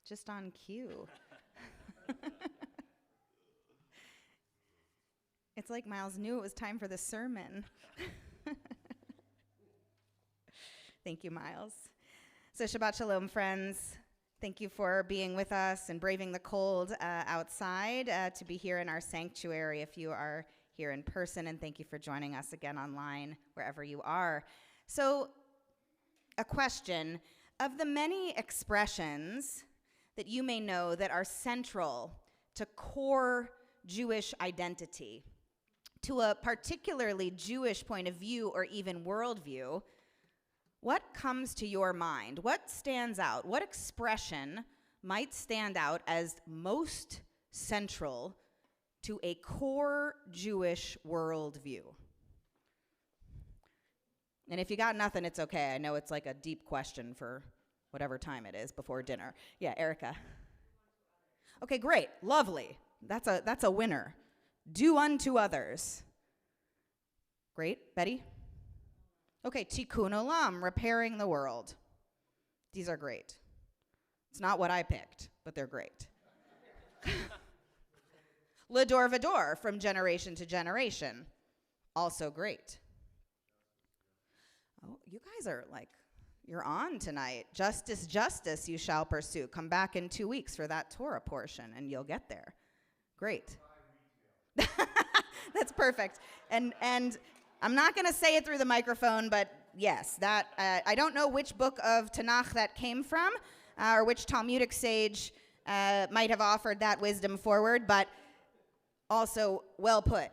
just on cue. It's like Miles knew it was time for the sermon. Thank you, Miles. So Shabbat Shalom, friends. Thank you for being with us and braving the cold outside to be here in our sanctuary if you are here in person, and thank you for joining us again online, wherever you are. So, a question. Of the many expressions that you may know that are central to core Jewish identity, to a particularly Jewish point of view or even worldview, what comes to your mind? What stands out? What expression might stand out as most central to a core Jewish worldview? And if you got nothing, it's okay. I know it's like a deep question for whatever time it is before dinner. Yeah, Erica. Okay, great. Lovely. That's a winner. Do unto others. Great. Betty? Okay, tikkun olam, repairing the world. These are great. It's not what I picked, but they're great. L'dor v'dor, from generation to generation. Also great. Oh, you guys are like, you're on tonight. Justice, justice you shall pursue. Come back in 2 weeks for that Torah portion, and you'll get there. Great. That's perfect. And I'm not going to say it through the microphone, but yes, that I don't know which book of Tanakh that came from, or which Talmudic sage might have offered that wisdom forward, but also well put.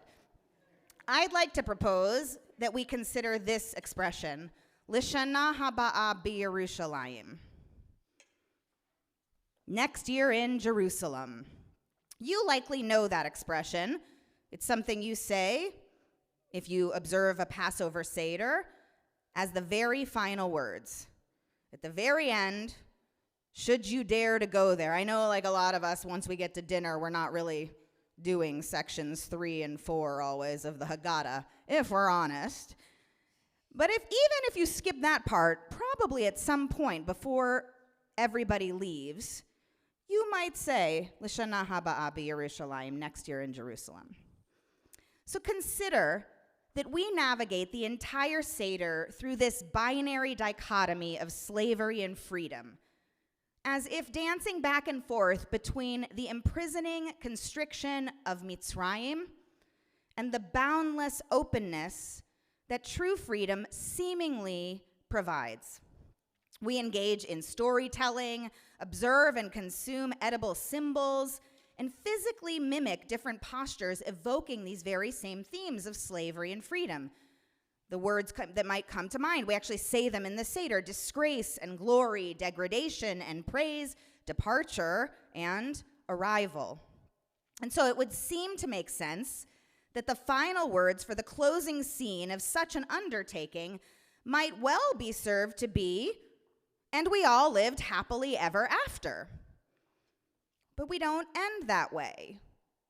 I'd like to propose that we consider this expression, L'shana haba'a b'Yerushalayim. Next year in Jerusalem. You likely know that expression. It's something you say if you observe a Passover Seder as the very final words. At the very end, should you dare to go there. I know like a lot of us, once we get to dinner, we're not really doing sections 3 and 4 always of the Haggadah, if we're honest. But even if you skip that part, probably at some point before everybody leaves, you might say, L'shana haba'a b'Yerushalayim, next year in Jerusalem. So consider that we navigate the entire Seder through this binary dichotomy of slavery and freedom, as if dancing back and forth between the imprisoning constriction of Mitzrayim and the boundless openness that true freedom seemingly provides. We engage in storytelling, observe and consume edible symbols, and physically mimic different postures evoking these very same themes of slavery and freedom. The words that might come to mind, we actually say them in the Seder: disgrace and glory, degradation and praise, departure and arrival. And so it would seem to make sense that the final words for the closing scene of such an undertaking might well be served to be, and we all lived happily ever after. But we don't end that way.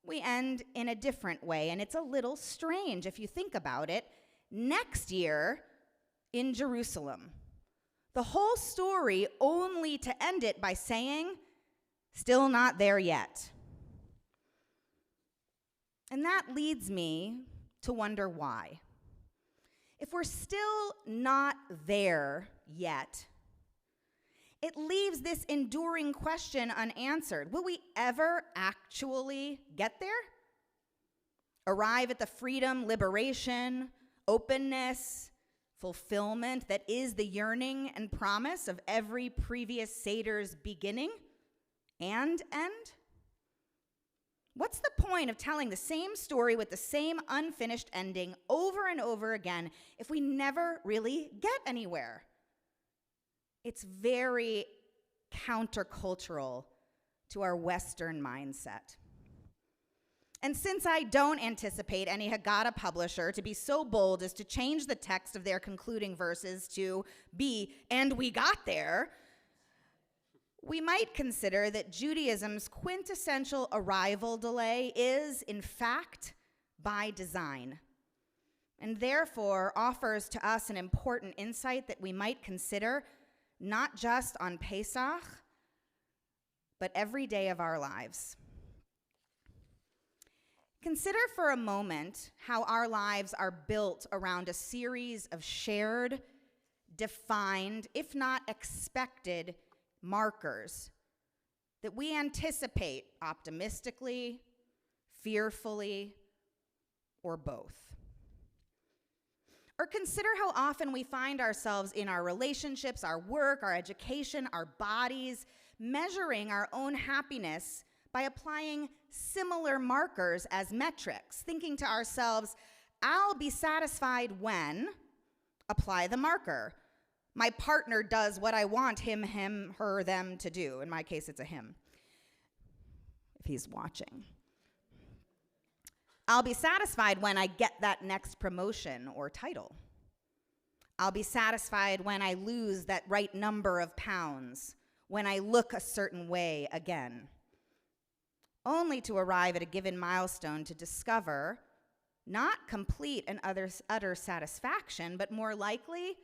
We end in a different way, and it's a little strange if you think about it. Next year in Jerusalem. The whole story only to end it by saying, still not there yet. And that leads me to wonder why. If we're still not there yet, it leaves this enduring question unanswered. Will we ever actually get there? Arrive at the freedom, liberation, openness, fulfillment that is the yearning and promise of every previous Seder's beginning and end? What's the point of telling the same story with the same unfinished ending over and over again if we never really get anywhere? It's very countercultural to our Western mindset. And since I don't anticipate any Haggadah publisher to be so bold as to change the text of their concluding verses to be, and we got there, we might consider that Judaism's quintessential arrival delay is, in fact, by design, and therefore offers to us an important insight that we might consider not just on Pesach, but every day of our lives. Consider for a moment how our lives are built around a series of shared, defined, if not expected, markers that we anticipate optimistically, fearfully, or both. Or consider how often we find ourselves in our relationships, our work, our education, our bodies, measuring our own happiness by applying similar markers as metrics, thinking to ourselves, I'll be satisfied when, apply the marker. My partner does what I want him, her, them to do. In my case, it's a him, if he's watching. I'll be satisfied when I get that next promotion or title. I'll be satisfied when I lose that right number of pounds, when I look a certain way again. Only to arrive at a given milestone to discover not complete and utter satisfaction, but more likely,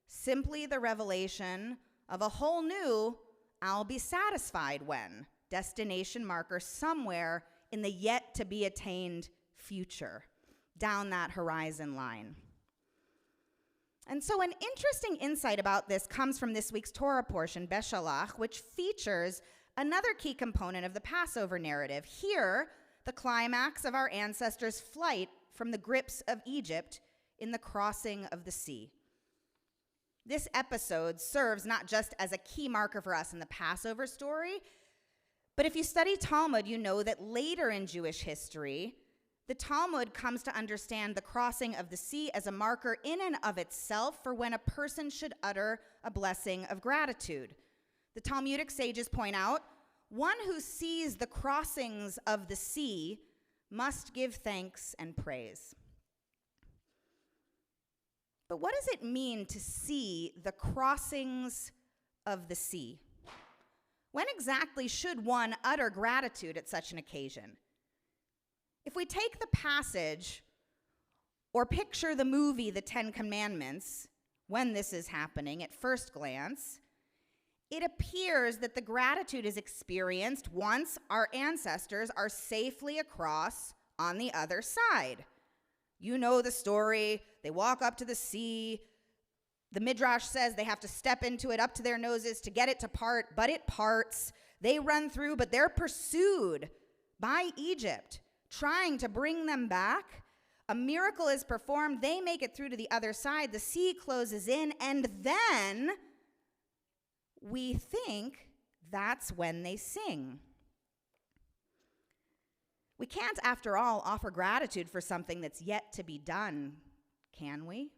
simply the revelation of a whole new I'll be satisfied when destination marker somewhere in the yet to be attained future, down that horizon line. And so an interesting insight about this comes from this week's Torah portion, Beshalach, which features another key component of the Passover narrative. Here, the climax of our ancestors' flight from the grips of Egypt in the crossing of the sea. This episode serves not just as a key marker for us in the Passover story, but if you study Talmud, you know that later in Jewish history, the Talmud comes to understand the crossing of the sea as a marker in and of itself for when a person should utter a blessing of gratitude. The Talmudic sages point out, one who sees the crossings of the sea must give thanks and praise. But what does it mean to see the crossings of the sea? When exactly should one utter gratitude at such an occasion? If we take the passage or picture the movie The Ten Commandments, when this is happening at first glance, it appears that the gratitude is experienced once our ancestors are safely across on the other side. You know the story. They walk up to the sea. The Midrash says they have to step into it up to their noses to get it to part, but it parts. They run through, but they're pursued by Egypt, trying to bring them back. A miracle is performed. They make it through to the other side. The sea closes in, and then we think that's when they sing. We can't, after all, offer gratitude for something that's yet to be done, can we?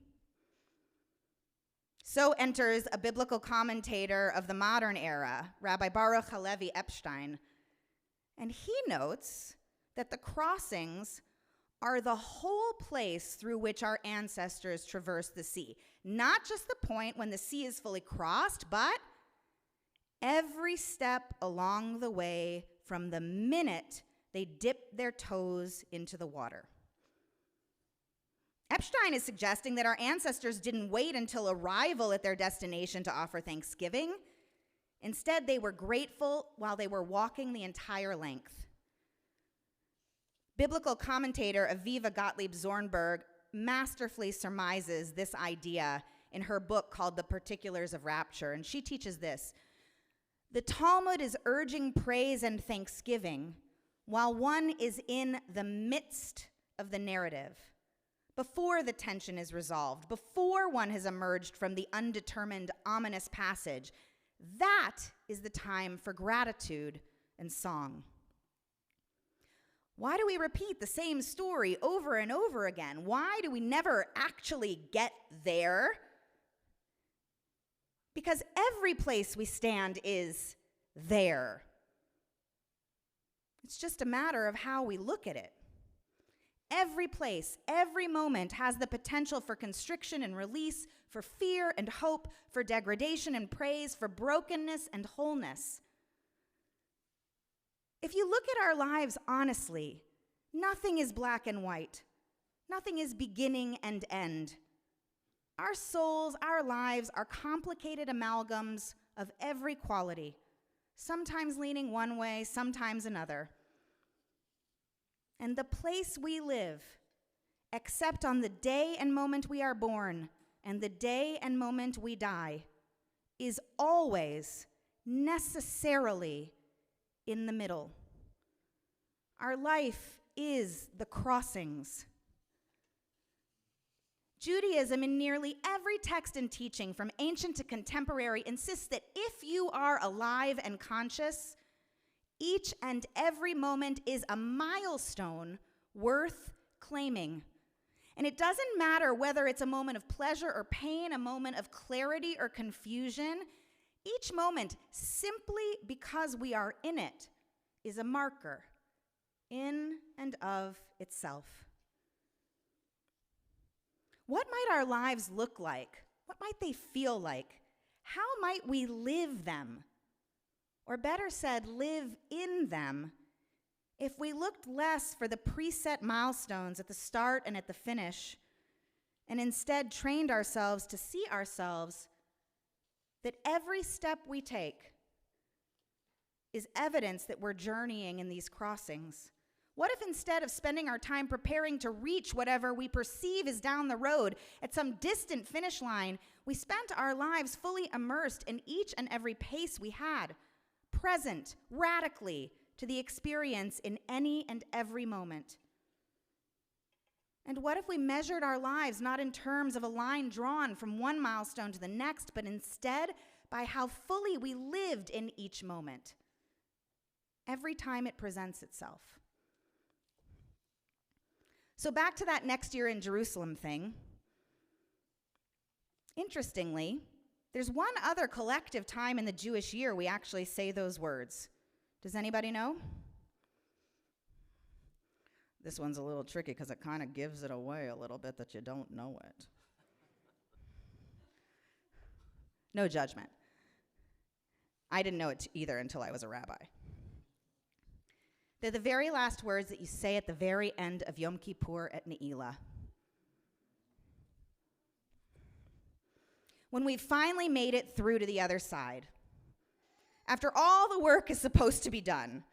So enters a biblical commentator of the modern era, Rabbi Baruch Halevi Epstein, and he notes that the crossings are the whole place through which our ancestors traversed the sea. Not just the point when the sea is fully crossed, but every step along the way from the minute they dip their toes into the water. Epstein is suggesting that our ancestors didn't wait until arrival at their destination to offer thanksgiving. Instead, they were grateful while they were walking the entire length. Biblical commentator Aviva Gottlieb Zornberg masterfully surmises this idea in her book called The Particulars of Rapture, and she teaches this. The Talmud is urging praise and thanksgiving while one is in the midst of the narrative, before the tension is resolved, before one has emerged from the undetermined, ominous passage. That is the time for gratitude and song. Why do we repeat the same story over and over again? Why do we never actually get there? Because every place we stand is there. It's just a matter of how we look at it. Every place, every moment has the potential for constriction and release, for fear and hope, for degradation and praise, for brokenness and wholeness. If you look at our lives honestly, nothing is black and white. Nothing is beginning and end. Our souls, our lives are complicated amalgams of every quality. sometimes leaning one way, sometimes another. And the place we live, except on the day and moment we are born and the day and moment we die, is always necessarily in the middle. Our life is the crossings. Judaism, in nearly every text and teaching, from ancient to contemporary, insists that if you are alive and conscious, each and every moment is a milestone worth claiming. And it doesn't matter whether it's a moment of pleasure or pain, a moment of clarity or confusion. Each moment, simply because we are in it, is a marker in and of itself. What might our lives look like? What might they feel like? How might we live them? Or better said, live in them, if we looked less for the preset milestones at the start and at the finish, and instead trained ourselves to see ourselves that every step we take is evidence that we're journeying in these crossings? What if instead of spending our time preparing to reach whatever we perceive is down the road at some distant finish line, we spent our lives fully immersed in each and every pace we had, present radically to the experience in any and every moment? And what if we measured our lives not in terms of a line drawn from one milestone to the next, but instead by how fully we lived in each moment, every time it presents itself? So back to that next year in Jerusalem thing. Interestingly, there's one other collective time in the Jewish year we actually say those words. Does anybody know? This one's a little tricky because it kind of gives it away a little bit that you don't know it. No judgment. I didn't know it either until I was a rabbi. They're the very last words that you say at the very end of Yom Kippur at Ne'ilah. When we've finally made it through to the other side, after all the work is supposed to be done,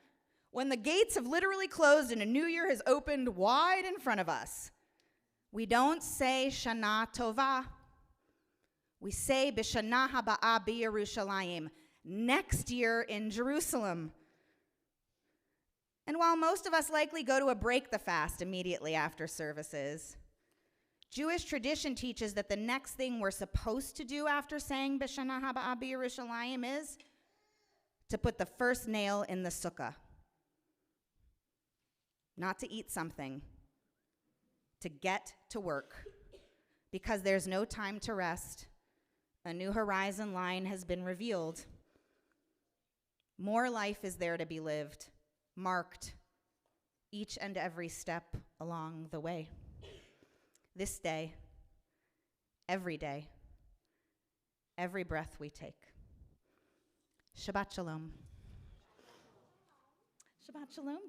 when the gates have literally closed and a new year has opened wide in front of us, we don't say Shana Tova. We say B'Shana Haba'a B'Yerushalayim, next year in Jerusalem. And while most of us likely go to a break the fast immediately after services, Jewish tradition teaches that the next thing we're supposed to do after saying B'Shana Haba'a B'Yerushalayim is to put the first nail in the sukkah. Not to eat something, to get to work, because there's no time to rest. A new horizon line has been revealed. More life is there to be lived, marked each and every step along the way. This day, every breath we take. Shabbat shalom. Shabbat shalom.